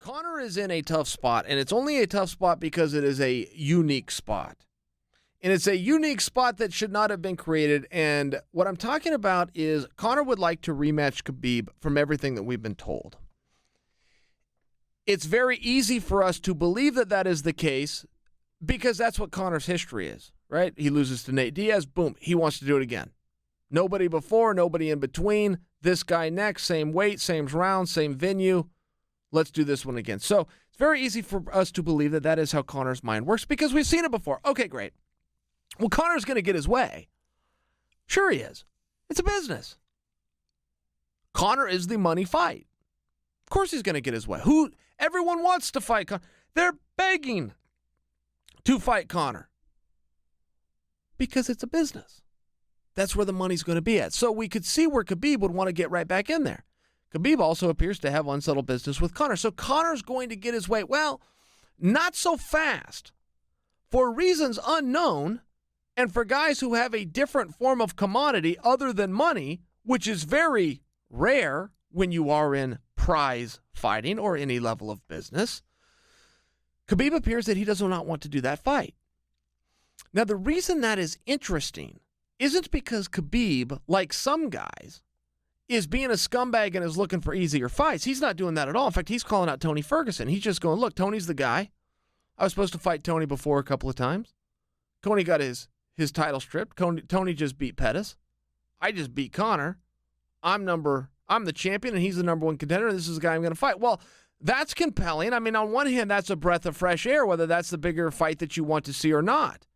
Conor is in a tough spot, and it's only a tough spot because it is a unique spot. And it's a unique spot that should not have been created. And what I'm talking about is Conor would like to rematch Khabib from everything that we've been told. It's very easy for us to believe that that is the case because that's what Conor's history is, right? He loses to Nate Diaz, boom, he wants to do it again. Nobody before, nobody in between. This guy next, same weight, same round, same venue. Let's do this one again. So it's very easy for us to believe that that is how Conor's mind works because we've seen it before. Okay, great. Well, Conor's going to get his way. Sure he is. It's a business. Conor is the money fight. Of course he's going to get his way. Everyone wants to fight Conor. They're begging to fight Conor because it's a business. That's where the money's going to be at. So we could see where Khabib would want to get right back in there. Khabib also appears to have unsettled business with Conor. So Conor's going to get his way. Well, not so fast. For reasons unknown, and for guys who have a different form of commodity other than money, which is very rare when you are in prize fighting or any level of business, Khabib appears that he does not want to do that fight. Now, the reason that is interesting isn't because Khabib, like some guys, is being a scumbag and is looking for easier fights. He's not doing that at all. In fact, he's calling out Tony Ferguson. He's just going, look, Tony's the guy. I was supposed to fight Tony before a couple of times. Tony got his title stripped. Tony just beat Pettis. I just beat Conor. I'm the champion, and he's the number one contender, and this is the guy I'm going to fight. Well, that's compelling. I mean, on one hand, that's a breath of fresh air, whether that's the bigger fight that you want to see or not.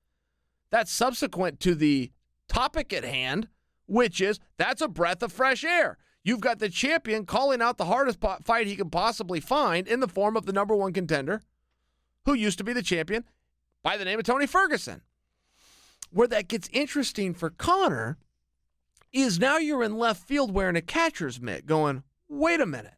That's subsequent to the topic at hand, which is that's a breath of fresh air. You've got the champion calling out the hardest fight he can possibly find in the form of the number one contender who used to be the champion by the name of Tony Ferguson. Where that gets interesting for Conor is now you're in left field wearing a catcher's mitt going, wait a minute.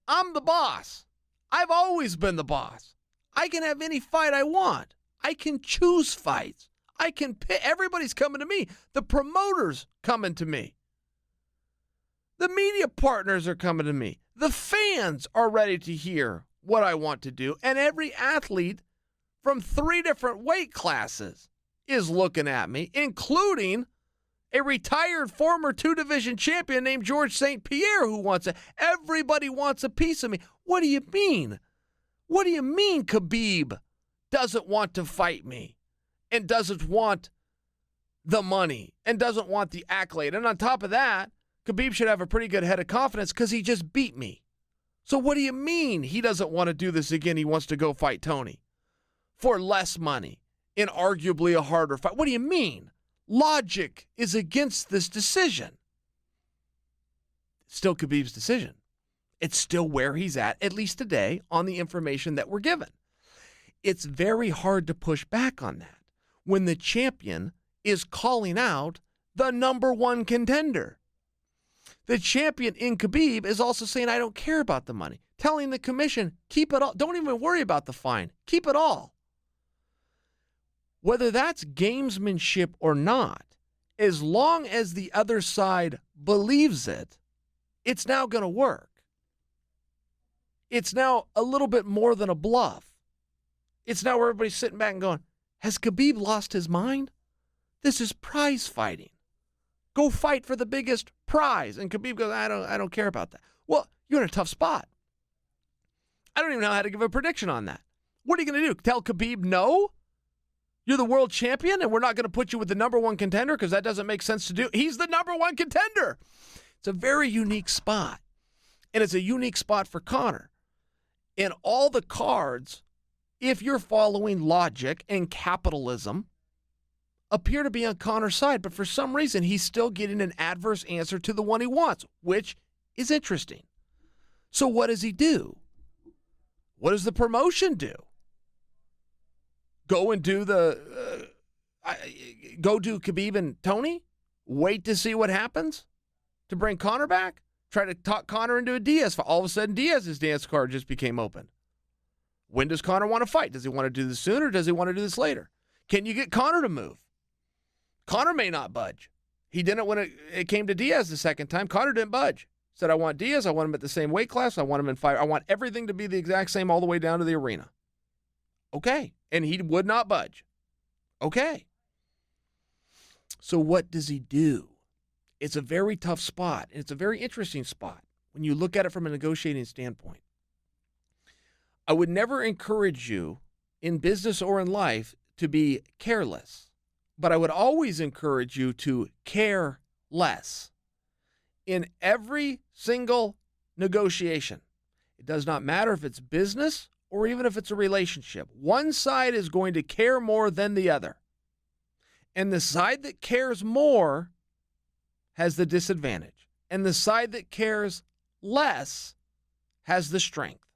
I'm the boss. I've always been the boss. I can have any fight I want. I can choose fights. I can pick. Everybody's coming to me. The promoter's coming to me. The media partners are coming to me. The fans are ready to hear what I want to do. And every athlete from 3 different weight classes is looking at me, including a retired former 2-division champion named George St. Pierre who wants it. Everybody wants a piece of me. What do you mean? What do you mean Khabib doesn't want to fight me and doesn't want the money and doesn't want the accolade? And on top of that, Khabib should have a pretty good head of confidence because he just beat me. So what do you mean he doesn't want to do this again? He wants to go fight Tony for less money in arguably a harder fight. What do you mean? Logic is against this decision. It's still Khabib's decision. It's still where he's at least today, on the information that we're given. It's very hard to push back on that when the champion is calling out the number one contender. The champion in Khabib is also saying, I don't care about the money. Telling the commission, keep it all. Don't even worry about the fine. Keep it all. Whether that's gamesmanship or not, as long as the other side believes it, it's now going to work. It's now a little bit more than a bluff. It's now where everybody's sitting back and going, has Khabib lost his mind? This is prize fighting. Go fight for the biggest prize. And Khabib goes, I don't care about that. Well, you're in a tough spot. I don't even know how to give a prediction on that. What are you going to do? Tell Khabib no? You're the world champion and we're not going to put you with the number one contender because that doesn't make sense to do. He's the number one contender. It's a very unique spot. And it's a unique spot for Conor. And all the cards, if you're following logic and capitalism, appear to be on Conor's side. But for some reason, he's still getting an adverse answer to the one he wants, which is interesting. So what does he do? What does the promotion do? Go and do go do Khabib and Tony? Wait to see what happens to bring Conor back? Try to talk Conor into a Diaz fight. All of a sudden, Diaz's dance card just became open. When does Conor want to fight? Does he want to do this sooner or does he want to do this later? Can you get Conor to move? Conor may not budge. He didn't when it came to Diaz the second time. Conor didn't budge. Said, I want Diaz. I want him at the same weight class. I want him in fight. I want everything to be the exact same all the way down to the arena. Okay. And he would not budge. Okay. So what does he do? It's a very tough spot, and it's a very interesting spot when you look at it from a negotiating standpoint. I would never encourage you in business or in life to be careless, but I would always encourage you to care less. In every single negotiation, it does not matter if it's business or even if it's a relationship. One side is going to care more than the other. And the side that cares more has the disadvantage. And the side that cares less has the strength.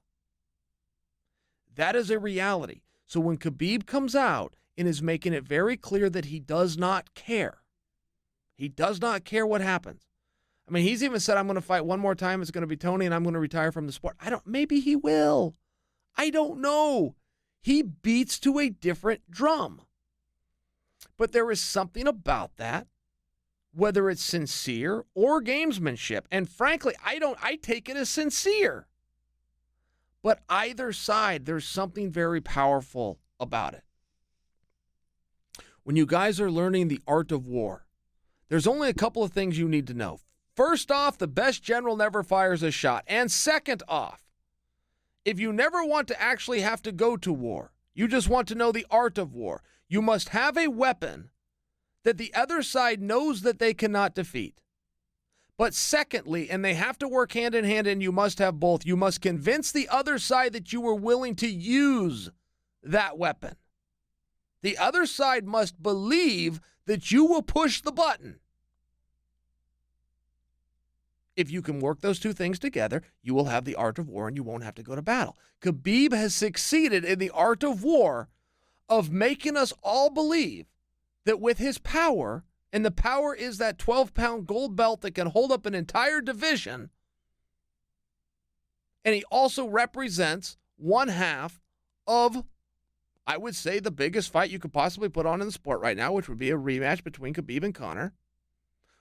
That is a reality. So when Khabib comes out and is making it very clear that he does not care, he does not care what happens. I mean, he's even said, I'm going to fight one more time. It's going to be Tony, and I'm going to retire from the sport. Maybe he will. I don't know. He beats to a different drum. But there is something about that, whether it's sincere or gamesmanship. And frankly, I take it as sincere. But either side, there's something very powerful about it. When you guys are learning the art of war, there's only a couple of things you need to know. First off, the best general never fires a shot. And second off, if you never want to actually have to go to war, you just want to know the art of war, you must have a weapon that the other side knows that they cannot defeat. But secondly, and they have to work hand in hand, and you must have both, you must convince the other side that you are willing to use that weapon. The other side must believe that you will push the button. If you can work those two things together, you will have the art of war and you won't have to go to battle. Khabib has succeeded in the art of war of making us all believe that with his power, and the power is that 12-pound gold belt that can hold up an entire division, and he also represents one half of, I would say, the biggest fight you could possibly put on in the sport right now, which would be a rematch between Khabib and Conor.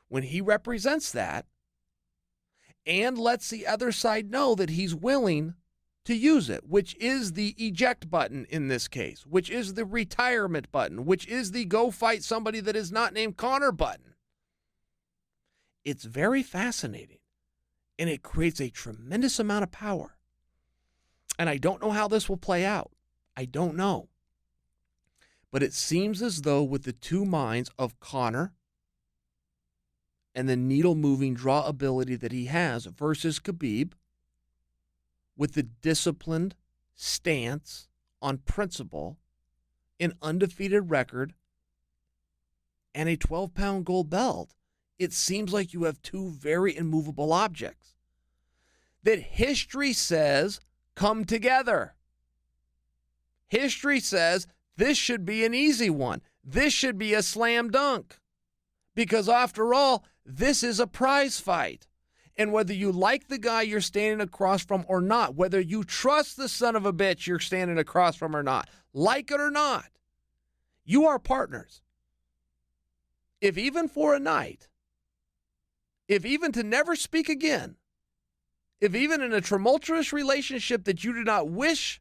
When he represents that, and lets the other side know that he's willing to use it, which is the eject button in this case, which is the retirement button, which is the go fight somebody that is not named Conor button. It's very fascinating, and it creates a tremendous amount of power. And I don't know how this will play out. I don't know. But it seems as though with the two minds of Conor and the needle-moving draw ability that he has versus Khabib, with the disciplined stance on principle, an undefeated record, and a 12-pound gold belt, it seems like you have two very immovable objects that history says come together. History says this should be an easy one. This should be a slam dunk. Because after all, this is a prize fight. And whether you like the guy you're standing across from or not, whether you trust the son of a bitch you're standing across from or not, like it or not, you are partners. If even for a night, if even to never speak again, if even in a tumultuous relationship that you do not wish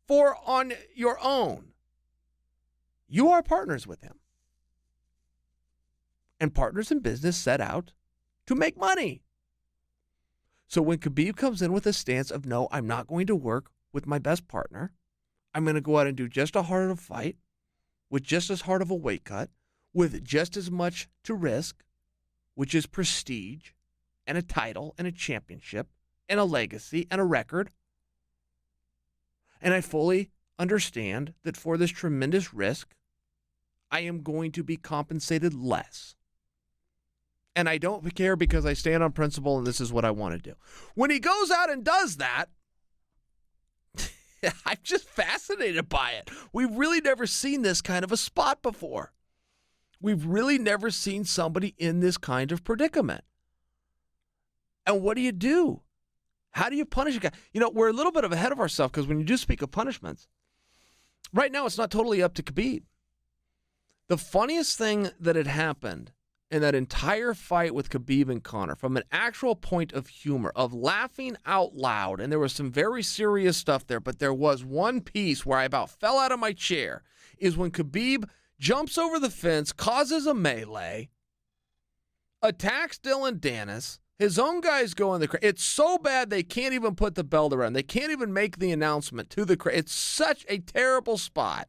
for on your own, you are partners with him. And partners in business set out to make money. So when Khabib comes in with a stance of, no, I'm not going to work with my best partner. I'm going to go out and do just as hard of a fight, with just as hard of a weight cut, with just as much to risk, which is prestige and a title and a championship and a legacy and a record. And I fully understand that for this tremendous risk, I am going to be compensated less. And I don't care because I stand on principle and this is what I want to do. When he goes out and does that, I'm just fascinated by it. We've really never seen this kind of a spot before. We've really never seen somebody in this kind of predicament. And what do? How do you punish a guy? You know, we're a little bit ahead of ourselves because when you do speak of punishments, right now it's not totally up to Khabib. The funniest thing that had happened in that entire fight with Khabib and Conor, from an actual point of humor, of laughing out loud, and there was some very serious stuff there, but there was one piece where I about fell out of my chair, is when Khabib jumps over the fence, causes a melee, attacks Dylan Dennis, his own guys go in the crowd. It's so bad they can't even put the belt around. They can't even make the announcement to the crowd. It's such a terrible spot.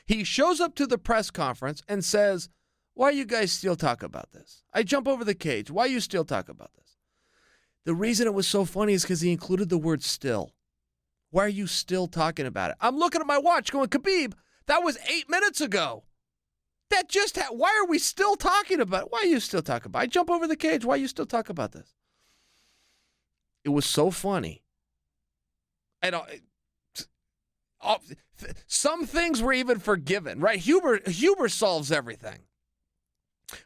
He shows up to the press conference and says, why you guys still talk about this? I jump over the cage. Why you still talk about this? The reason it was so funny is because he included the word still. Why are you still talking about it? I'm looking at my watch going, Khabib, that was 8 minutes ago. That just why are we still talking about it? Why are you still talking about it? I jump over the cage. Why are you still talking about this? It was so funny. Some things were even forgiven, right? Humor solves everything.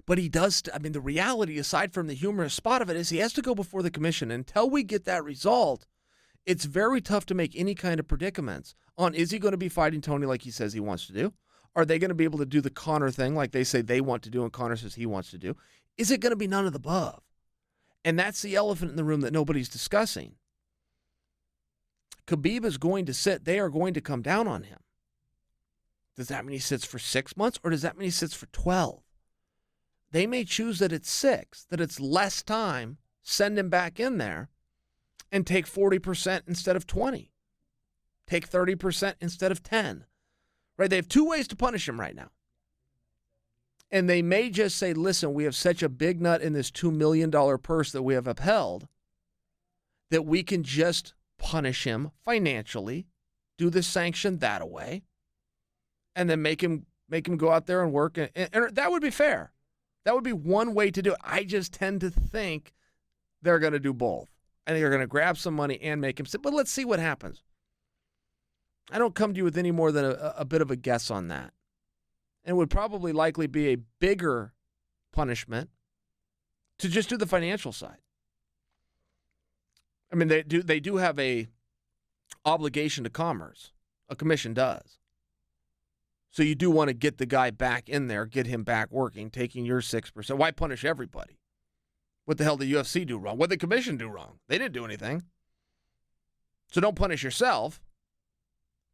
But he does, the reality, aside from the humorous spot of it, is he has to go before the commission. Until we get that result, it's very tough to make any kind of predicaments on, is he going to be fighting Tony like he says he wants to do? Are they going to be able to do the Conor thing like they say they want to do and Conor says he wants to do? Is it going to be none of the above? And that's the elephant in the room that nobody's discussing. Khabib is going to sit. They are going to come down on him. Does that mean he sits for 6 months, or does that mean he sits for 12? They may choose that it's 6, that it's less time, send him back in there, and take 40% instead of 20. Take 30% instead of 10. Right? They have 2 ways to punish him right now. And they may just say, listen, we have such a big nut in this $2 million purse that we have upheld that we can just punish him financially, do the sanction that away, and then make him go out there and work. And that would be fair. That would be one way to do it. I just tend to think they're going to do both. I think they're going to grab some money and make him sit. But let's see what happens. I don't come to you with any more than a bit of a guess on that. And it would probably likely be a bigger punishment to just do the financial side. I mean, they do have a obligation to commerce. A commission does. So you do want to get the guy back in there, get him back working, taking your 6%. Why punish everybody? What the hell did the UFC do wrong? What did the commission do wrong? They didn't do anything. So don't punish yourself.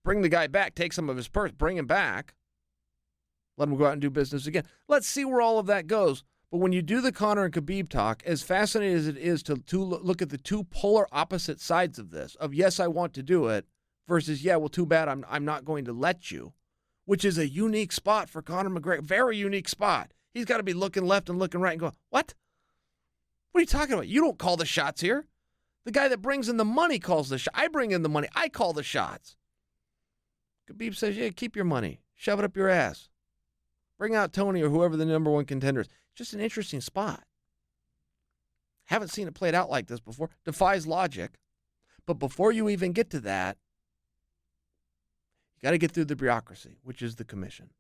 Bring the guy back, take some of his purse, bring him back. Let him go out and do business again. Let's see where all of that goes. But when you do the Conor and Khabib talk, as fascinating as it is to look at the 2 polar opposite sides of this, of yes, I want to do it, versus, yeah, well, too bad, I'm not going to let you, which is a unique spot for Conor McGregor, very unique spot. He's got to be looking left and looking right and going, what? What are you talking about? You don't call the shots here. The guy that brings in the money calls the shots. I bring in the money. I call the shots. Khabib says, yeah, keep your money. Shove it up your ass. Bring out Tony or whoever the number 1 contender is. Just an interesting spot. Haven't seen it played out like this before. Defies logic. But before you even get to that, you got to get through the bureaucracy, which is the commission.